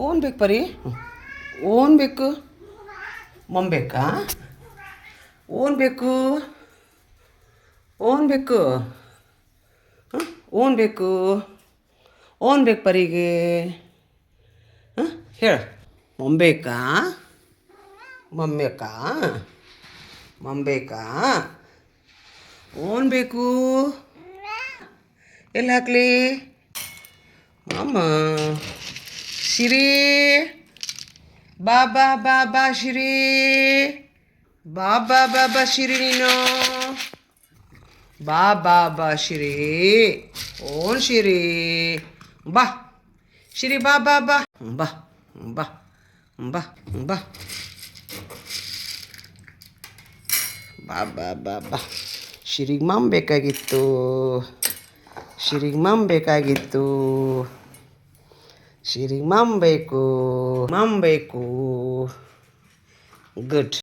own ಬೇಕು ಪರಿ own ಬೇಕು ಮಮ್ ಬೇಕಾ ಓನ್ ಬೇಕು ಓನ್ ಬೇಕು ಹಾಂ ಓನ್ ಬೇಕು ಓನ್ ಬೇಕು ಪರಿಗೆ ಹಾಂ ಹೇಳು ಮಮ್ ಬೇಕಾ ಮಮ್ ಬೇಕಾ ಮಮ್ ಬೇಕಾ ಓನ್ ಬೇಕು ಎಲ್ಲಿ ಹಾಕ್ಲಿ ಮಾಮ ಶಿರಿ ಬಾ ಬಾ ಬಾ ಬಾ ಶಿರಿ ಬಾ ಬಾ ಬಾ ಬಾ ಶಿರಿ ನೀನು ಬಾ ಬಾ ಬಾ ಶಿರಿ ಓನ್ ಶಿರಿ ಬಾ ಶಿರಿ ಬಾ ಬಾ ಬಾ ಬಾ ಬಾ ಬಾ ಬಾ ಬಾ ಬಾ ಬಾ ಬಾ ಶಿರಿಗೆ ಮಾಮ್ ಬೇಕಾಗಿತ್ತು ಶಿರಿಗೆ ಮಾಮ್ ಬೇಕಾಗಿತ್ತು ಶಿರಿಗೆ ಮಾಮ್ ಬೇಕು ಗುಡ್